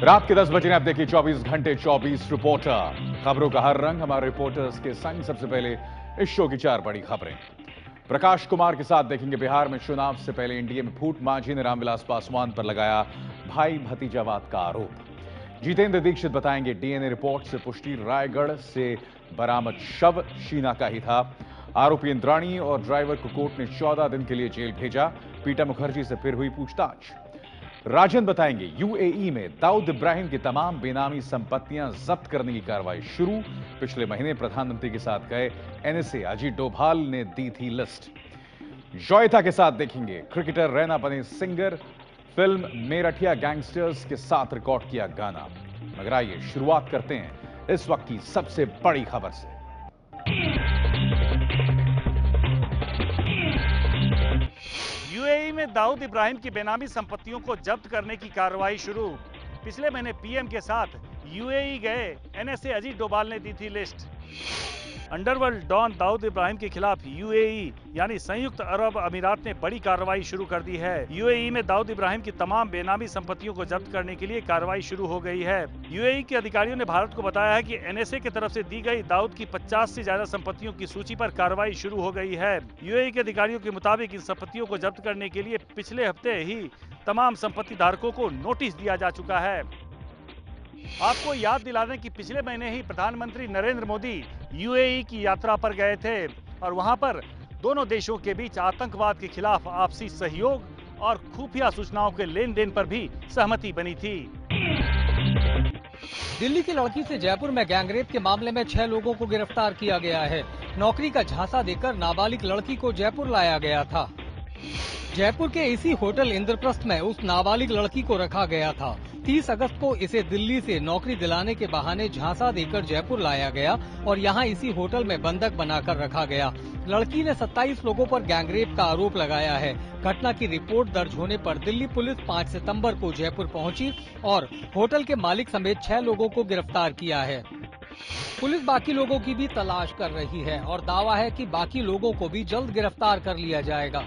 रात के 10 बजे आप देखिए 24 घंटे 24 रिपोर्टर। खबरों का हर रंग हमारे रिपोर्टर्स के संग। सबसे पहले इस शो की 4 बड़ी खबरें। प्रकाश कुमार के साथ देखेंगे बिहार में चुनाव से पहले एनडीए में फूट मांझी ने रामविलास पासवान पर लगाया भाई भतीजावाद का आरोप। जितेंद्र दीक्षित बताएंगे डीएनए रिपोर्ट से पुष्टि, रायगढ़ से बरामद शव शीना का ही था। आरोपी इंद्राणी और ड्राइवर को कोर्ट ने 14 दिन के लिए जेल भेजा। पीटा मुखर्जी से फिर हुई पूछताछ। राजन बताएंगे यूएई में दाऊद इब्राहिम की तमाम बेनामी संपत्तियां जब्त करने की कार्रवाई शुरू। पिछले महीने प्रधानमंत्री के साथ गए एनएसए अजीत डोभाल ने दी थी लिस्ट। जॉयता के साथ देखेंगे क्रिकेटर रैना बने सिंगर। फिल्म मेरठिया गैंगस्टर्स के साथ रिकॉर्ड किया गाना। मगर आइए शुरुआत करते हैं इस वक्त की सबसे बड़ी खबर से। यूएई में दाऊद इब्राहिम की बेनामी संपत्तियों को जब्त करने की कार्रवाई शुरू। पिछले महीने पीएम के साथ यूएई गए एनएसए अजीत डोभाल ने दी थी list. Underworld don Dawood Ibrahim के खिलाफ यूएई यानी संयुक्त अरब अमीरात ने बड़ी कार्रवाई शुरू कर दी है। यूएई में दाऊद इब्राहिम की तमाम बेनामी संपत्तियों को जब्त करने के लिए कार्रवाई शुरू हो गई है। यूएई के अधिकारियों ने भारत को बताया है कि एनएसए की तरफ से दी गई दाऊद की 50 से ज्यादा संपत्तियों की सूची पर कार्रवाई शुरू हो गई है। यूएई के अधिकारियों के मुताबिक इन संपत्तियों को जब्त करने के लिए पिछले हफ्ते ही तमाम संपत्ति धारकों को नोटिस दिया जा चुका है। आपको याद दिला दें कि पिछले महीने ही प्रधानमंत्री नरेंद्र मोदी यूएई की यात्रा पर गए थे और वहां पर दोनों देशों के बीच आतंकवाद के खिलाफ आपसी सहयोग और खुफिया सूचनाओं के लेन देन पर भी सहमति बनी थी। दिल्ली की लड़की से जयपुर में गैंगरेप के मामले में 6 लोगों को गिरफ्तार किया गया है। नौकरी का झांसा देकर नाबालिग लड़की को जयपुर लाया गया था। जयपुर के इसी होटल इंद्रप्रस्थ में उस नाबालिग लड़की को रखा गया था। 30 अगस्त को इसे दिल्ली से नौकरी दिलाने के बहाने झांसा देकर जयपुर लाया गया और यहां इसी होटल में बंधक बनाकर रखा गया। लड़की ने 27 लोगों पर गैंगरेप का आरोप लगाया है। घटना की रिपोर्ट दर्ज होने पर दिल्ली पुलिस 5 सितंबर को जयपुर पहुंची और होटल के मालिक समेत 6 लोगों को गिरफ्तार किया है। पुलिस बाकी लोगों की भी तलाश कर रही है और दावा है कि बाकी लोगों को भी जल्द गिरफ्तार कर लिया जाएगा।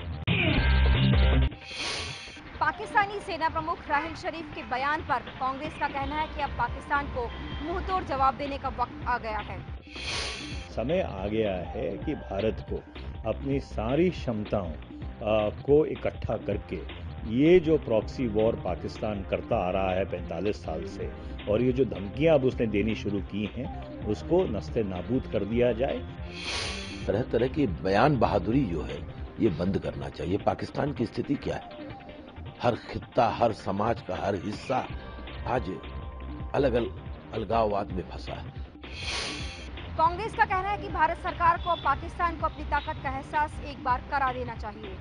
पाकिस्तानी सेना प्रमुख राहिल शरीफ के बयान पर कांग्रेस का कहना है कि अब पाकिस्तान को मुंहतोड़ जवाब देने का वक्त आ गया है। समय आ गया है कि भारत को अपनी सारी क्षमताओं को इकट्ठा करके ये जो प्रॉक्सी वॉर पाकिस्तान करता आ रहा है 45 साल से और ये जो धमकियां अब उसने देनी शुरू की हैं उसको नस्ते नाबूद कर दिया जाए। तरह तरह की बयान बहादुरी जो है ये बंद करना चाहिए। पाकिस्तान की स्थिति क्या है? हर खित्ता, हर समाज का हर हिस्सा आज अलग अलग अलगाववाद में फंसा है। कांग्रेस का कहना है कि भारत सरकार को पाकिस्तान को अपनी ताकत का एहसास एक बार करा देना चाहिए।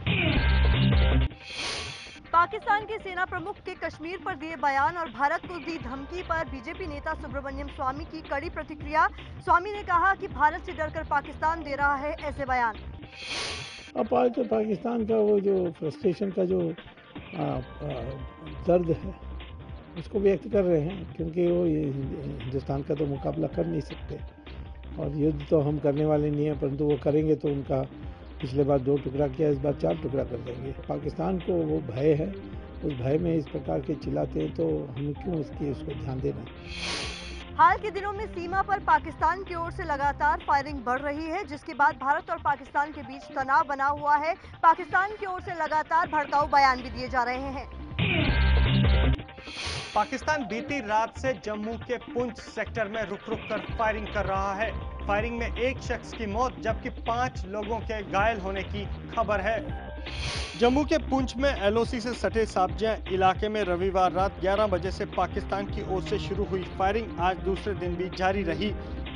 पाकिस्तान के सेना प्रमुख के कश्मीर पर दिए बयान और भारत को दी धमकी पर बीजेपी नेता सुब्रमण्यम स्वामी की कड़ी प्रतिक्रिया। स्वामी ने कहा कि भारत से डरकर पाकिस्तान दे रहा है ऐसे बयान। अब आज तो पाकिस्तान का वो जो फ्रस्ट्रेशन का जो दर्द है उसको व्यक्त कर रहे हैं, क्योंकि वो हिंदुस्तान का तो मुकाबला कर नहीं सकते और युद्ध तो हम करने वाले नहीं हैं, परंतु वो करेंगे तो उनका पिछले बार 2 टुकड़ा किया, इस बार 4 टुकड़ा कर देंगे। पाकिस्तान को वो भय है, उस भय में इस प्रकार के चिल्लाते हैं तो हमें क्यों उसको ध्यान देना। हाल के दिनों में सीमा पर पाकिस्तान की ओर से लगातार फायरिंग बढ़ रही है, जिसके बाद भारत और पाकिस्तान के बीच तनाव बना हुआ है। पाकिस्तान की ओर से लगातार भड़काऊ बयान भी दिए जा रहे हैं। पाकिस्तान बीती रात से जम्मू के पुंछ सेक्टर में रुक कर फायरिंग कर रहा है। फायरिंग में 1 शख्स की मौत जबकि 5 लोगों के घायल होने की खबर है। जम्मू के पुंछ में एलओसी से सटे साब्जिया इलाके में रविवार रात 11 बजे से पाकिस्तान की ओर से शुरू हुई फायरिंग आज दूसरे दिन भी जारी रही।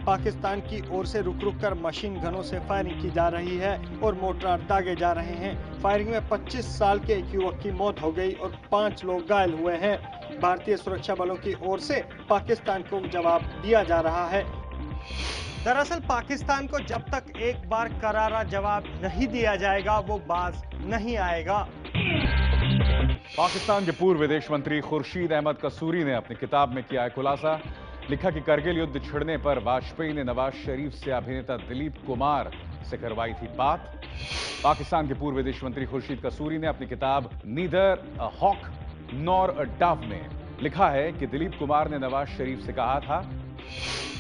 पाकिस्तान की ओर से रुक कर मशीन गनों से फायरिंग की जा रही है और मोर्टार दागे जा रहे हैं। फायरिंग में 25 साल के एक युवक की मौत हो गई और 5 लोग घायल हुए हैं। भारतीय सुरक्षा बलों की ओर से पाकिस्तान को जवाब दिया जा रहा है। दरअसल पाकिस्तान को जब तक एक बार करारा जवाब नहीं दिया जाएगा वो बाज नहीं आएगा। पाकिस्तान के पूर्व विदेश मंत्री खुर्शीद अहमद कसूरी ने अपनी किताब में किया है खुलासा। लिखा कि करगिल युद्ध छिड़ने पर वाजपेयी ने नवाज शरीफ से अभिनेता दिलीप कुमार से करवाई थी बात। पाकिस्तान के पूर्व विदेश मंत्री खुर्शीद कसूरी ने अपनी किताब neither a hawk nor a dove में लिखा है कि दिलीप कुमार ने नवाज शरीफ से कहा था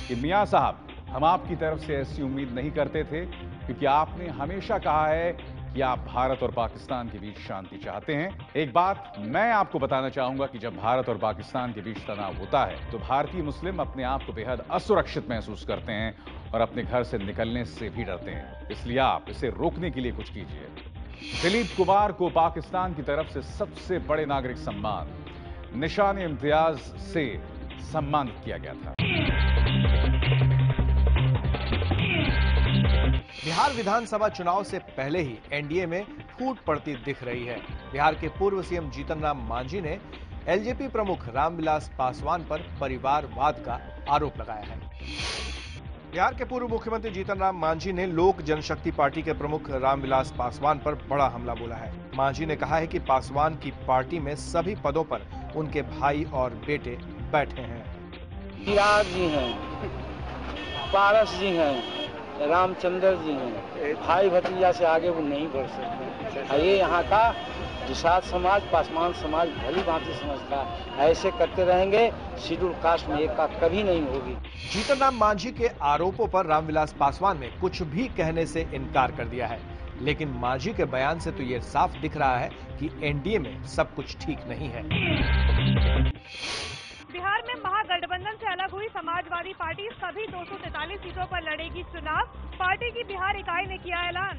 कि मियां साहब, हम आपकी तरफ से ऐसी उम्मीद नहीं करते थे, क्योंकि आपने हमेशा कहा है कि आप भारत और पाकिस्तान के बीच शांति चाहते हैं। एक बात मैं आपको बताना चाहूंगा कि जब भारत और पाकिस्तान के बीच तनाव होता है तो भारतीय मुस्लिम अपने आप को बेहद असुरक्षित महसूस करते हैं और अपने घर से निकलने से भी डरते हैं। इसलिए आप इसे रोकने के लिए कुछ कीजिए। दिलीप कुमार को पाकिस्तान की तरफ से सबसे बड़े नागरिक सम्मान निशान इम्तियाज से सम्मानित किया गया था। बिहार विधानसभा चुनाव से पहले ही एनडीए में फूट पड़ती दिख रही है। बिहार के पूर्व सीएम जीतन राम मांझी ने एलजेपी प्रमुख रामविलास पासवान पर परिवारवाद का आरोप लगाया है। बिहार के पूर्व मुख्यमंत्री जीतन राम मांझी ने लोक जनशक्ति पार्टी के प्रमुख रामविलास पासवान पर बड़ा हमला बोला है। मांझी ने कहा है कि पासवान की पार्टी में सभी पदों पर उनके भाई और बेटे बैठे हैं। चिराग जी हैं, पारस जी हैं, रामचंद्र जी हैं, भाई भतीजा से आगे वो नहीं बढ़ सकते। ये यहाँ का जिसाद समाज, पासवान समाज भली भांति समझता है। ऐसे करते रहेंगे शेड्यूल कास्ट में एकता कभी नहीं होगी। जीतन राम मांझी के आरोपों पर रामविलास पासवान ने कुछ भी कहने से इनकार कर दिया है, लेकिन मांझी के बयान से तो ये साफ दिख रहा है कि एनडीए में सब कुछ ठीक नहीं है। बिहार में महागठबंधन से अलग हुई समाजवादी पार्टी सभी 243 सीटों पर लड़ेगी चुनाव। पार्टी की बिहार इकाई ने किया ऐलान।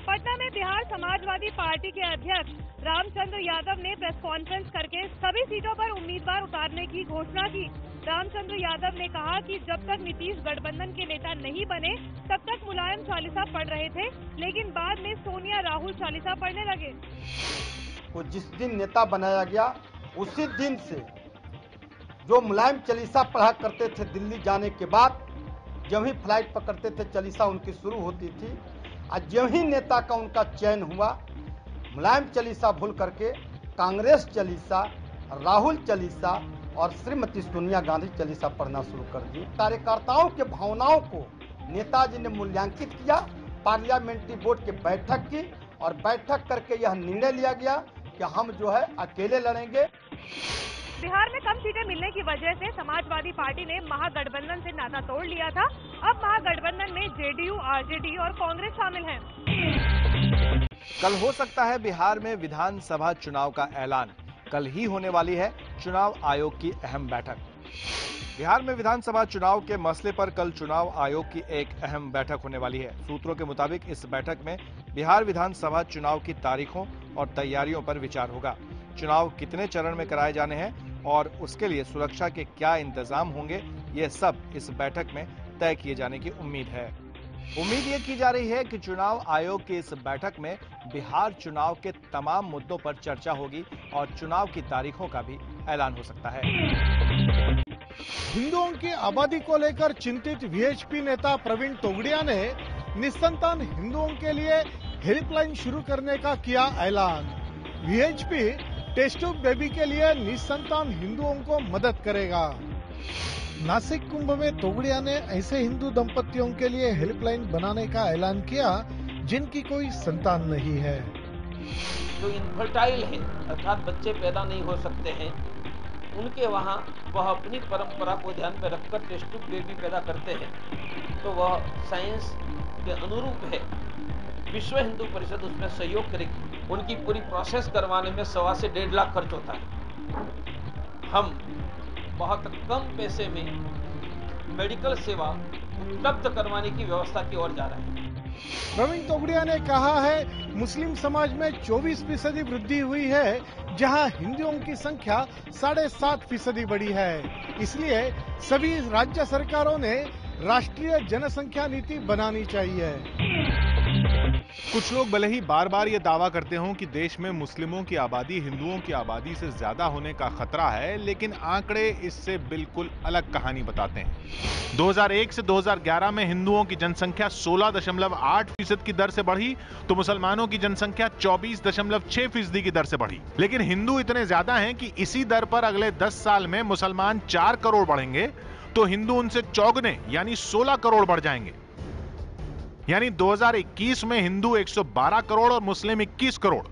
पटना में बिहार समाजवादी पार्टी के अध्यक्ष रामचंद्र यादव ने प्रेस कॉन्फ्रेंस करके सभी सीटों पर उम्मीदवार उतारने की घोषणा की। रामचंद्र यादव ने कहा कि जब तक नीतीश गठबंधन के नेता नहीं बने तब तक मुलायम चालीसा पढ़ रहे थे, लेकिन बाद में सोनिया राहुल चालीसा पढ़ने लगे। वो जिस दिन नेता बनाया गया उसी दिन से जो मुलायम चालीसा पढ़ा करते थे, दिल्ली जाने के बाद जब ही फ्लाइट पकड़ते थे चालीसा उनकी शुरू होती थी। आज जब ही नेता का उनका चयन हुआ, मुलायम चालीसा भूल करके कांग्रेस चालीसा, राहुल चालीसा और श्रीमती सोनिया गांधी चालीसा पढ़ना शुरू कर दी। कार्यकर्ताओं के भावनाओं को नेताजी ने मूल्यांकित किया। पार्लियामेंट्री बोर्ड की बैठक की और बैठक करके यह निर्णय लिया गया कि हम जो है अकेले लड़ेंगे। बिहार में कम सीटें मिलने की वजह से समाजवादी पार्टी ने महागठबंधन से नाता तोड़ लिया था। अब महागठबंधन में जेडीयू, आरजेडी और कांग्रेस शामिल हैं। कल हो सकता है बिहार में विधानसभा चुनाव का ऐलान। कल ही होने वाली है चुनाव आयोग की अहम बैठक। बिहार में विधानसभा चुनाव के मसले पर कल चुनाव आयोग की एक अहम बैठक होने वाली है। सूत्रों के मुताबिक इस बैठक में बिहार विधानसभा चुनाव की तारीखों और तैयारियों पर विचार होगा। चुनाव कितने चरण में कराए जाने हैं और उसके लिए सुरक्षा के क्या इंतजाम होंगे, ये सब इस बैठक में तय किए जाने की उम्मीद है। उम्मीद ये की जा रही है कि चुनाव आयोग की इस बैठक में बिहार चुनाव के तमाम मुद्दों पर चर्चा होगी और चुनाव की तारीखों का भी ऐलान हो सकता है। हिंदुओं की आबादी को लेकर चिंतित वीएचपी नेता प्रवीण तोगड़िया ने निसंतान हिंदुओं के लिए हेल्पलाइन शुरू करने का किया ऐलान। वीएचपी टेस्ट ट्यूब बेबी के लिए निसंतान हिंदुओं को मदद करेगा। नासिक कुंभ में तोगड़िया ने ऐसे हिंदू दंपतियों के लिए हेल्पलाइन बनाने का ऐलान किया जिनकी कोई संतान नहीं है। जो इनफर्टाइल है अर्थात बच्चे पैदा नहीं हो सकते हैं, उनके वहाँ वह अपनी परंपरा को ध्यान में रखकर टेस्ट ट्यूब बेबी पैदा करते हैं, तो वह साइंस के अनुरूप है। विश्व हिंदू परिषद उसमें सहयोग करेगी। उनकी पूरी प्रोसेस करवाने में 1.25 से 1.5 लाख खर्च होता है। हम बहुत कम पैसे में मेडिकल सेवा उपलब्ध करवाने की व्यवस्था की ओर जा रहे हैं। प्रवीण तोगड़िया ने कहा है मुस्लिम समाज में 24% वृद्धि हुई है, जहां हिंदुओं की संख्या 7.5% बढ़ी है। इसलिए सभी राज्य सरकारों ने राष्ट्रीय जनसंख्या नीति बनानी चाहिए। कुछ लोग भले ही बार बार ये दावा करते हों कि देश में मुस्लिमों की आबादी हिंदुओं की आबादी से ज्यादा होने का खतरा है, लेकिन आंकड़े इससे बिल्कुल अलग कहानी बताते हैं। 2001 से 2011 में हिंदुओं की जनसंख्या 16.8% की दर से बढ़ी, तो मुसलमानों की जनसंख्या 24.6% की दर से बढ़ी। लेकिन हिंदू इतने ज्यादा हैं कि इसी दर पर अगले 10 साल में मुसलमान 4 करोड़ बढ़ेंगे, तो हिंदू उनसे चौगुने यानी 16 करोड़ बढ़ जाएंगे। यानी 2021 में हिंदू 112 करोड़ और मुस्लिम 21 करोड़।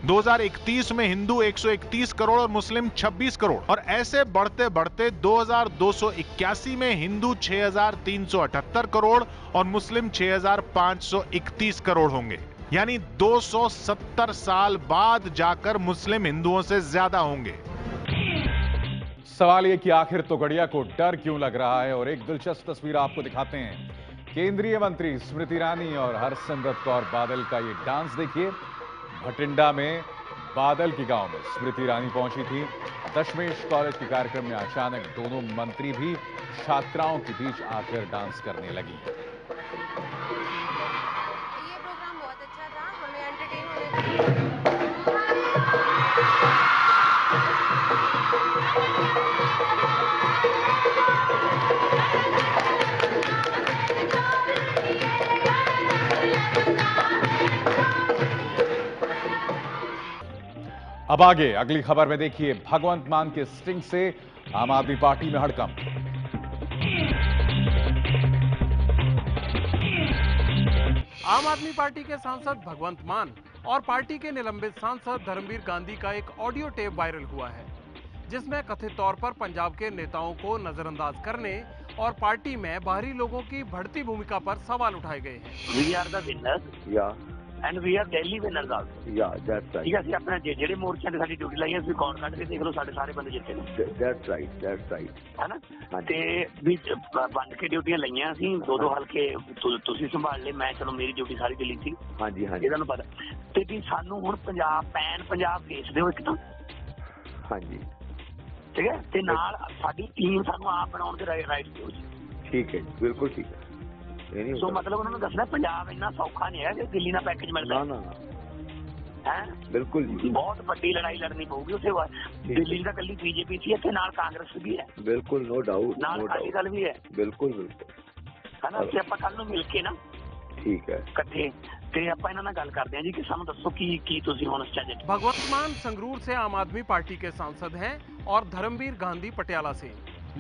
2031 में हिंदू 131 करोड़ और मुस्लिम 26 करोड़, और ऐसे बढ़ते बढ़ते 2281 में हिंदू 6378 करोड़ और मुस्लिम 6531 करोड़ होंगे। यानी 270 साल बाद जाकर मुस्लिम हिंदुओं से ज्यादा होंगे। सवाल ये कि आखिर तोगड़िया को डर क्यों लग रहा है, और एक दिलचस्प तस्वीर आपको दिखाते हैं। केंद्रीय मंत्री स्मृति ईरानी और हरसिमरत कौर बादल का ये डांस देखिए। भटिंडा में बादल के गांव में स्मृति ईरानी पहुंची थी। दशमेश कॉलेज के कार्यक्रम में अचानक दोनों मंत्री भी छात्राओं के बीच आकर डांस करने लगी। ये प्रोग्राम बहुत अच्छा था, हमें एंटरटेन अब आगे अगली खबर में देखिए, भगवंत मान के स्टिंग से आम आदमी पार्टी में हड़कंप। आम आदमी पार्टी के सांसद भगवंत मान और पार्टी के निलंबित सांसद धर्मवीर गांधी का एक ऑडियो टेप वायरल हुआ है, जिसमें कथित तौर पर पंजाब के नेताओं को नजरअंदाज करने और पार्टी में बाहरी लोगों की बढ़ती भूमिका पर सवाल उठाए गए हैं। We are the winners. Yeah. And we are Delhi winners also. Yeah, that's right. ठीक है, ਅਸੀਂ अपने ਜਿਹੜੇ ਮੋਰਚਿਆਂ ਤੇ ਸਾਡੀ ਡਿਊਟੀ ਲਾਈ ਹੈ, ਅਸੀਂ ਰਿਕਾਰਡ ਕੱਢ ਕੇ ਦੇਖ ਲਓ, ਸਾਡੇ ਸਾਰੇ ਬੰਦੇ ਜਿੱਤੇ ਨੇ। That's right, that's right. ਹੈ ਨਾ? ਤੇ ਵਿੱਚ ਵੰਡ ਕੇ ਡਿਊਟੀਆਂ ਲਈਆਂ ਅਸੀਂ, ਦੋ ਹਲਕੇ ਤੁਸੀਂ ਸੰਭਾਲ ਲਏ, ਮੈਂ ਚਲੋ ਮੇਰੀ ਡਿਊਟੀ ਸਾਰੀ ਦਿੱਲੀ ਸੀ। ਹਾਂਜੀ ਹਾਂਜੀ। ਇਹਨਾਂ ਨੂੰ ਪਤਾ ਤੇ ਵੀ ਸਾਨੂੰ ਹੁਣ ਪੰਜਾਬ ਭੇਜ ਦਿਓ ਇੱਕ ਤਾਂ। ਹਾਂਜੀ। ਠੀਕ ਹੈ, ਤੇ ਨਾਲ ਸਾਡੀ ਟੀਮ ਸਾਨੂੰ ਆਪ ਬਣਾਉਣ ਦੇ ਰਾਈਟ ਦਿਓ ਜੀ। ਠੀਕ ਹੈ, ਬਿਲਕੁਲ ਠੀਕ ਹੈ। ਸੋ ਮਤਲਬ ਉਹਨਾਂ ਨੂੰ ਦੱਸਣਾ ਪੰਜਾਬ ਇੰਨਾ ਸੌਖਾ ਨਹੀਂ ਹੈ ਕਿ ਦਿੱਲੀ ਨਾਲ ਪੈਕੇਜ ਮਿਲਦਾ। ਨਾ ਹੈ ਬਿਲਕੁਲ ਜੀ, ਬਹੁਤ ਵੱਡੀ ਲੜਾਈ ਲੜਨੀ ਪਊਗੀ ਉੱਥੇ। ਦਿੱਲੀ ਦਾ ਕੱਲੀ ਬੀਜੇਪੀ ਸੀ, ਇੱਥੇ ਨਾਲ ਕਾਂਗਰਸ ਵੀ ਹੈ। ਬਿਲਕੁਲ, ਨੋ ਡਾਊਟ, ਨਾਲ ਅਕਾਲੀ ਦਲ ਵੀ ਹੈ। ਬਿਲਕੁਲ ਬਿਲਕੁਲ, ਹੈ ਨਾ? ਅਸੀਂ ਆਪਾਂ ਕੱਲ ਨੂੰ ਮਿਲ ਕੇ ਨਾ, ਠੀਕ ਹੈ, ਇਕੱਠੇ ਤੇ ਆਪਾਂ ਇਹਨਾਂ ਨਾਲ ਗੱਲ ਕਰਦੇ ਹਾਂ ਜੀ ਕਿ ਸਾਨੂੰ ਦੱਸੋ ਕੀ ਤੁਸੀਂ ਹੁਣ ਸਟੈਂਡ। भगवंत मान संगरूर से आम आदमी पार्टी के सांसद हैं और धर्मवीर गांधी पटियाला से,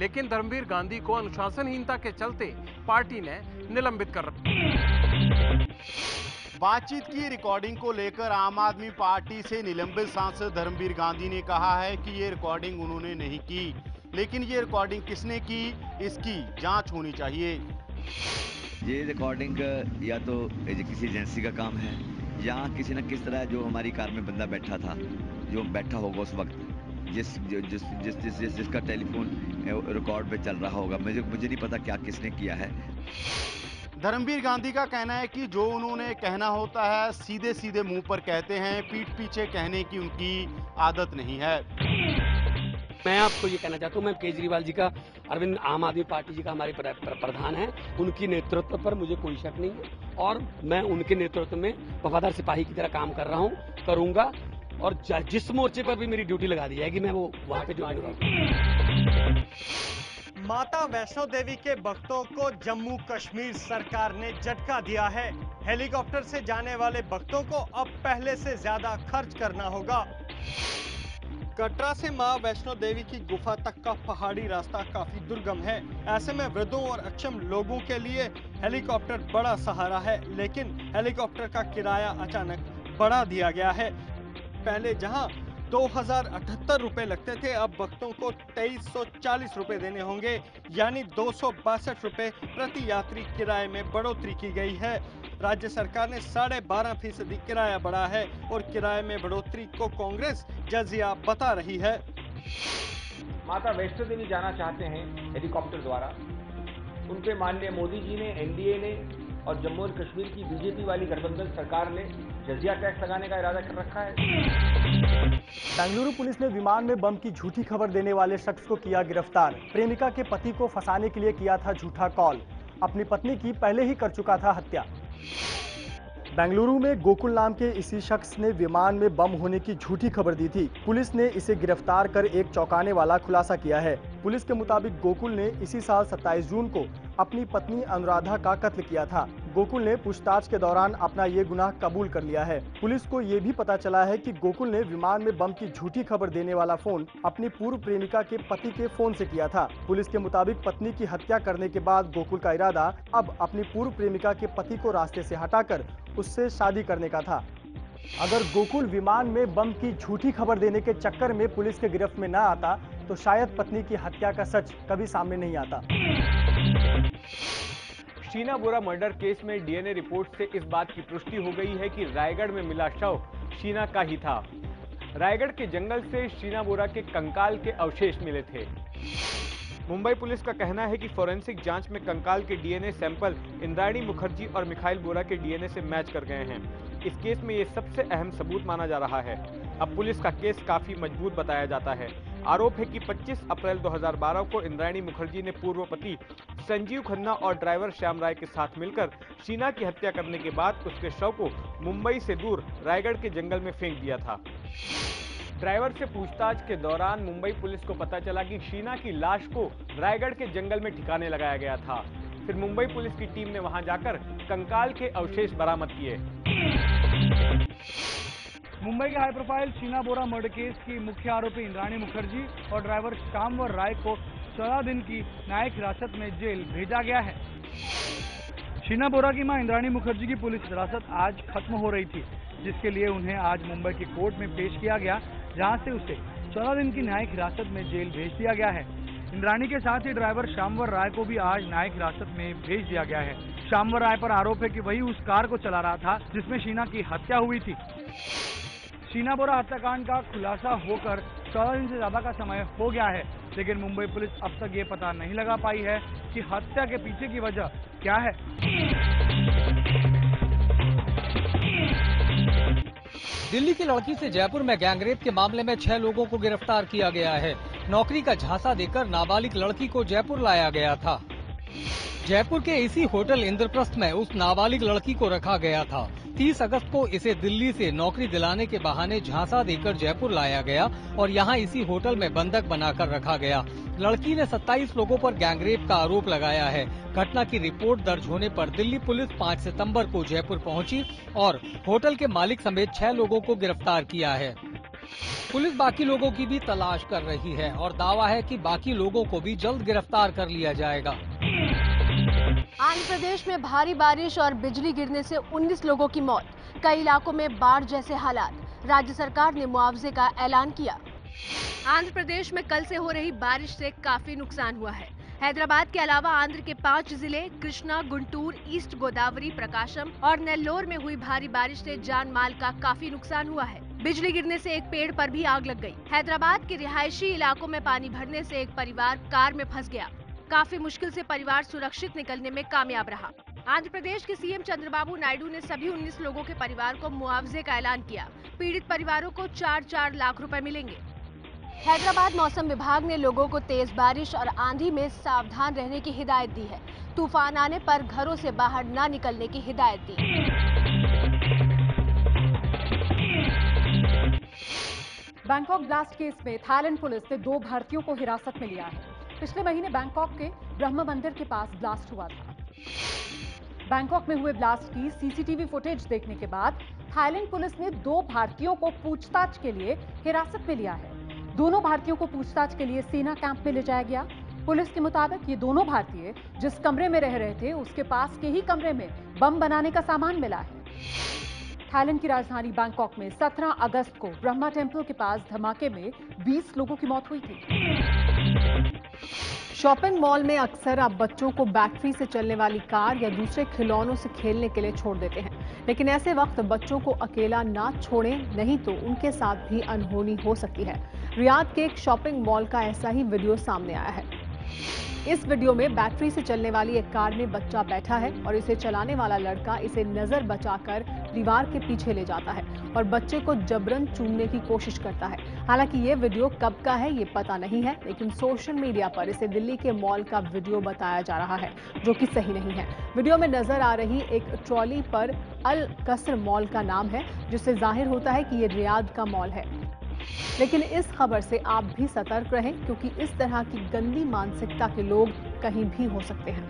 लेकिन धर्मवीर गांधी को अनुशासनहीनता के चलते पार्टी ने निलंबित कर रखा। बातचीत की रिकॉर्डिंग को लेकर आम आदमी पार्टी से निलंबित सांसद धर्मवीर गांधी ने कहा है कि ये रिकॉर्डिंग उन्होंने नहीं की, लेकिन ये रिकॉर्डिंग किसने की, इसकी जांच होनी चाहिए। ये रिकॉर्डिंग या तो किसी एजेंसी का काम है, या किसी न किस तरह जो हमारी कार में बंदा बैठा था, जो बैठा होगा उस वक्त, जिसका टेलीफोन रिकॉर्ड पे चल रहा होगा, मुझे नहीं पता क्या किसने किया है। धर्मवीर गांधी का कहना है कि जो उन्होंने कहना होता है सीधे सीधे मुंह पर कहते हैं, पीठ पीछे कहने की उनकी आदत नहीं है। मैं आपको ये कहना चाहता हूँ, मैं केजरीवाल जी का, अरविंद आम आदमी पार्टी जी का हमारे प्रधान है, उनकी नेतृत्व पर मुझे कोई शक नहीं है, और मैं उनके नेतृत्व में वफादार सिपाही की तरह काम कर रहा हूँ, करूँगा, और जिस मोर्चे पर भी मेरी ड्यूटी लगा दी जाएगी मैं वो वहाँ पे ज्वाइन करूँगा। माता वैष्णो देवी के भक्तों को जम्मू कश्मीर सरकार ने झटका दिया है। हेलीकॉप्टर से जाने वाले भक्तों को अब पहले से ज्यादा खर्च करना होगा। कटरा से मां वैष्णो देवी की गुफा तक का पहाड़ी रास्ता काफी दुर्गम है। ऐसे में वृद्धों और अक्षम लोगों के लिए हेलीकॉप्टर बड़ा सहारा है, लेकिन हेलीकॉप्टर का किराया अचानक बढ़ा दिया गया है। पहले जहां 2078 रुपए लगते थे, अब भक्तों को 2340 रुपए देने होंगे, यानी 262 रुपए प्रति यात्री किराए में बढ़ोतरी की गई है। राज्य सरकार ने 12.5% किराया बढ़ा है और किराए में बढ़ोतरी को कांग्रेस जजिया बता रही है। माता वैष्णो देवी जाना चाहते हैं हेलीकॉप्टर द्वारा, उन पे माननीय मोदी जी ने, एनडीए ने और जम्मू और कश्मीर की बीजेपी वाली गठबंधन सरकार ने जजिया टैक्स लगाने का इरादा कर रखा है। बेंगलुरु पुलिस ने विमान में बम की झूठी खबर देने वाले शख्स को किया गिरफ्तार। प्रेमिका के पति को फंसाने के लिए किया था झूठा कॉल, अपनी पत्नी की पहले ही कर चुका था हत्या। बेंगलुरु में गोकुल नाम के इसी शख्स ने विमान में बम होने की झूठी खबर दी थी। पुलिस ने इसे गिरफ्तार कर एक चौंकाने वाला खुलासा किया है। पुलिस के मुताबिक गोकुल ने इसी साल 27 जून को अपनी पत्नी अनुराधा का कत्ल किया था। गोकुल ने पूछताछ के दौरान अपना ये गुनाह कबूल कर लिया है। पुलिस को ये भी पता चला है कि गोकुल ने विमान में बम की झूठी खबर देने वाला फोन अपनी पूर्व प्रेमिका के पति के फोन से किया था। पुलिस के मुताबिक पत्नी की हत्या करने के बाद गोकुल का इरादा अब अपनी पूर्व प्रेमिका के पति को रास्ते से हटाकर उससे शादी करने का था। अगर गोकुल विमान में बम की झूठी खबर देने के चक्कर में पुलिस के गिरफ्त में न आता तो शायद पत्नी की हत्या का सच कभी सामने नहीं आता। शीना बोरा मर्डर केस में डीएनए रिपोर्ट से इस बात की पुष्टि हो गई है कि रायगढ़ में मिला शव शीना का ही था। रायगढ़ के जंगल से शीना बोरा के कंकाल के अवशेष मिले थे। मुंबई पुलिस का कहना है कि फोरेंसिक जांच में कंकाल के डीएनए सैंपल इंद्राणी मुखर्जी और मिखाइल बोरा के डीएनए से मैच कर गए हैं। इस केस में ये सबसे अहम सबूत माना जा रहा है। अब पुलिस का केस काफी मजबूत बताया जाता है। आरोप है कि 25 अप्रैल 2012 को इंद्राणी मुखर्जी ने पूर्व पति संजीव खन्ना और ड्राइवर श्याम राय के साथ मिलकर शीना की हत्या करने के बाद उसके शव को मुंबई से दूर रायगढ़ के जंगल में फेंक दिया था। ड्राइवर से पूछताछ के दौरान मुंबई पुलिस को पता चला कि शीना की लाश को रायगढ़ के जंगल में ठिकाने लगाया गया था। फिर मुंबई पुलिस की टीम ने वहां जाकर कंकाल के अवशेष बरामद किए। मुंबई के हाई प्रोफाइल शीना बोरा मर्डर केस की मुख्य आरोपी इंद्राणी मुखर्जी और ड्राइवर श्यामवर राय को 14 दिन की न्यायिक हिरासत में जेल भेजा गया है। शीना बोरा की मां इंद्राणी मुखर्जी की पुलिस हिरासत आज खत्म हो रही थी, जिसके लिए उन्हें आज मुंबई की कोर्ट में पेश किया गया, जहां से उसे 14 दिन की न्यायिक हिरासत में जेल भेज दिया गया है। इंद्राणी के साथ ही ड्राइवर श्यामवर राय को भी आज न्यायिक हिरासत में भेज दिया गया है। श्यामवर राय पर आरोप है कि वही उस कार को चला रहा था जिसमें शीना की हत्या हुई थी। शीना बोरा हत्याकांड का खुलासा होकर 14 दिन से ज्यादा का समय हो गया है, लेकिन मुंबई पुलिस अब तक ये पता नहीं लगा पाई है कि हत्या के पीछे की वजह क्या है। दिल्ली की लड़की से जयपुर में गैंगरेप के मामले में 6 लोगों को गिरफ्तार किया गया है। नौकरी का झांसा देकर नाबालिग लड़की को जयपुर लाया गया था। जयपुर के इसी होटल इंद्रप्रस्थ में उस नाबालिग लड़की को रखा गया था। 30 अगस्त को इसे दिल्ली से नौकरी दिलाने के बहाने झांसा देकर जयपुर लाया गया और यहां इसी होटल में बंधक बनाकर रखा गया। लड़की ने 27 लोगों पर गैंगरेप का आरोप लगाया है। घटना की रिपोर्ट दर्ज होने पर दिल्ली पुलिस 5 सितंबर को जयपुर पहुंची और होटल के मालिक समेत 6 लोगों को गिरफ्तार किया है। पुलिस बाकी लोगों की भी तलाश कर रही है और दावा है कि बाकी लोगों को भी जल्द गिरफ्तार कर लिया जाएगा। आंध्र प्रदेश में भारी बारिश और बिजली गिरने से 19 लोगों की मौत। कई इलाकों में बाढ़ जैसे हालात। राज्य सरकार ने मुआवजे का ऐलान किया। आंध्र प्रदेश में कल से हो रही बारिश से काफी नुकसान हुआ है। हैदराबाद के अलावा आंध्र के 5 जिले कृष्णा, गुंटूर, ईस्ट गोदावरी, प्रकाशम और नेल्लोर में हुई भारी बारिश से जान माल का काफी नुकसान हुआ है। बिजली गिरने से एक पेड़ पर भी आग लग गई। हैदराबाद के रिहायशी इलाकों में पानी भरने से एक परिवार कार में फंस गया। काफी मुश्किल से परिवार सुरक्षित निकलने में कामयाब रहा। आंध्र प्रदेश के सीएम चंद्रबाबू नायडू ने सभी 19 लोगों के परिवार को मुआवजे का ऐलान किया। पीड़ित परिवारों को 4-4 लाख रुपए मिलेंगे। हैदराबाद मौसम विभाग ने लोगों को तेज बारिश और आंधी में सावधान रहने की हिदायत दी है। तूफान आने पर घरों से बाहर न निकलने की हिदायत दी। बैंकॉक ब्लास्ट केस में थाईलैंड पुलिस ने 2 भारतीयों को हिरासत में लिया है। पिछले महीने बैंकॉक के ब्रह्म मंदिर के पास ब्लास्ट हुआ था। बैंकॉक में हुए ब्लास्ट की सीसीटीवी फुटेज देखने के बाद थाईलैंड पुलिस ने 2 भारतीयों को पूछताछ के लिए हिरासत में लिया है। दोनों भारतीयों को पूछताछ के लिए सेना कैंप में ले जाया गया। पुलिस के मुताबिक ये दोनों भारतीय जिस कमरे में रह रहे थे उसके पास के ही कमरे में बम बनाने का सामान मिला है। थाईलैंड की राजधानी बैंकॉक में 17 अगस्त को ब्रह्मा टेम्पल के पास धमाके में 20 लोगों की मौत हुई थी। शॉपिंग मॉल में अक्सर आप बच्चों को बैटरी से चलने वाली कार या दूसरे खिलौनों से खेलने के लिए छोड़ देते हैं, लेकिन ऐसे वक्त बच्चों को अकेला ना छोड़ें, नहीं तो उनके साथ भी अनहोनी हो सकती है। रियाद के एक शॉपिंग मॉल का ऐसा ही वीडियो सामने आया है। इस वीडियो में बैटरी से चलने वाली एक कार में बच्चा बैठा है और इसे चलाने वाला लड़का इसे नजर बचाकर दीवार के पीछे ले जाता है और बच्चे को जबरन चूमने की कोशिश करता है। हालांकि ये वीडियो कब का है ये पता नहीं है, लेकिन सोशल मीडिया पर इसे दिल्ली के मॉल का वीडियो बताया जा रहा है, जो कि सही नहीं है। वीडियो में नजर आ रही एक ट्रॉली पर अल कसर मॉल का नाम है, जिससे जाहिर होता है कि ये रियाद का मॉल है। लेकिन इस खबर से आप भी सतर्क रहें, क्योंकि इस तरह की गंदी मानसिकता के लोग कहीं भी हो सकते हैं।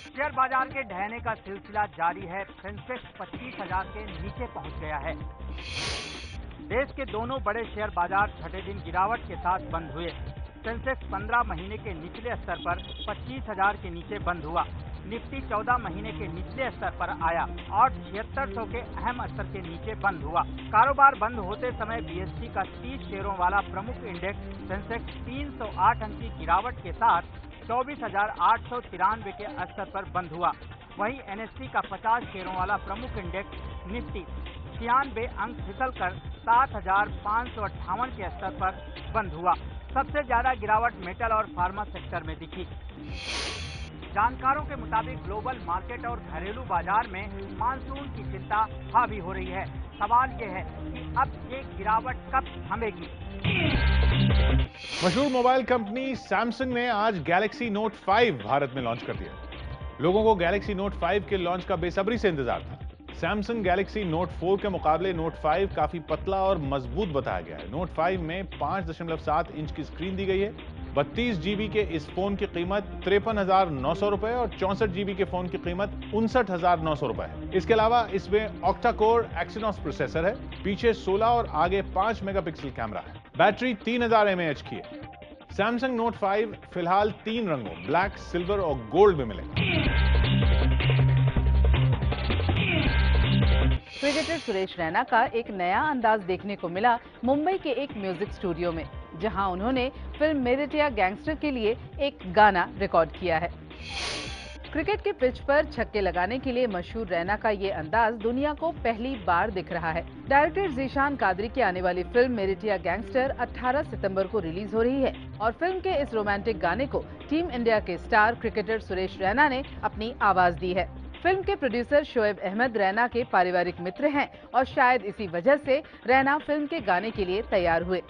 शेयर बाजार के ढहने का सिलसिला जारी है। सेंसेक्स 25,000 के नीचे पहुंच गया है। देश के दोनों बड़े शेयर बाजार छठे दिन गिरावट के साथ बंद हुए। सेंसेक्स 15 महीने के निचले स्तर पर 25,000 के नीचे बंद हुआ। निफ्टी 14 महीने के निचले स्तर पर आया और 7600 के अहम स्तर के नीचे बंद हुआ। कारोबार बंद होते समय बीएसई का 30 शेयरों वाला प्रमुख इंडेक्स सेंसेक्स 308 अंक की गिरावट के साथ 24,893 के स्तर पर बंद हुआ। वहीं एनएसई का 50 शेयरों वाला प्रमुख इंडेक्स निफ्टी 96 अंक फिसलकर 7,558 के स्तर पर बंद हुआ। सबसे ज्यादा गिरावट मेटल और फार्मा सेक्टर में दिखी। जानकारों के मुताबिक ग्लोबल मार्केट और घरेलू बाजार में मानसून की चिंता हावी हो रही है। सवाल ये है कि अब ये गिरावट कब थमेगी। मशहूर मोबाइल कंपनी सैमसंग ने आज गैलेक्सी नोट 5 भारत में लॉन्च कर दिया। लोगों को गैलेक्सी नोट 5 के लॉन्च का बेसब्री से इंतजार था। सैमसंग गैलेक्सी नोट 4 के मुकाबले नोट 5 काफी पतला और मजबूत बताया गया है। नोट 5 में 5.7 इंच की स्क्रीन दी गई है। 32 GB के इस फोन की कीमत 53,900 रुपए और 64 GB के फोन की कीमत 59,900 रुपए है। इसके अलावा इसमें ऑक्टा कोर एक्सिनोस प्रोसेसर है। पीछे 16 और आगे 5 मेगापिक्सल कैमरा है। बैटरी 3000 mAh की है। सैमसंग नोट 5 फिलहाल 3 रंगों ब्लैक, सिल्वर और गोल्ड में मिलेगा। क्रिकेटर सुरेश रैना का एक नया अंदाज देखने को मिला मुंबई के एक म्यूजिक स्टूडियो में, जहां उन्होंने फिल्म मेरिटिया गैंगस्टर के लिए एक गाना रिकॉर्ड किया है। क्रिकेट के पिच पर छक्के लगाने के लिए मशहूर रैना का ये अंदाज दुनिया को पहली बार दिख रहा है। डायरेक्टर ज़ीशान कादरी की आने वाली फिल्म मेरिटिया गैंगस्टर 18 सितंबर को रिलीज हो रही है और फिल्म के इस रोमांटिक गाने को टीम इंडिया के स्टार क्रिकेटर सुरेश रैना ने अपनी आवाज दी है। फिल्म के प्रोड्यूसर शोएब अहमद रैना के पारिवारिक मित्र हैं और शायद इसी वजह से रैना फिल्म के गाने के लिए तैयार हुए।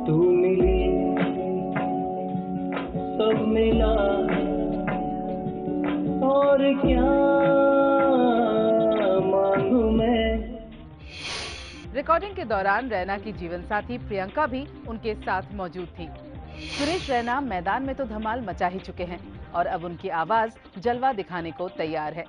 तू मिली सब मिला और क्या मांगू मैं। रिकॉर्डिंग के दौरान रैना की जीवनसाथी प्रियंका भी उनके साथ मौजूद थी। सुरेश रैना मैदान में तो धमाल मचा ही चुके हैं और अब उनकी आवाज जलवा दिखाने को तैयार है।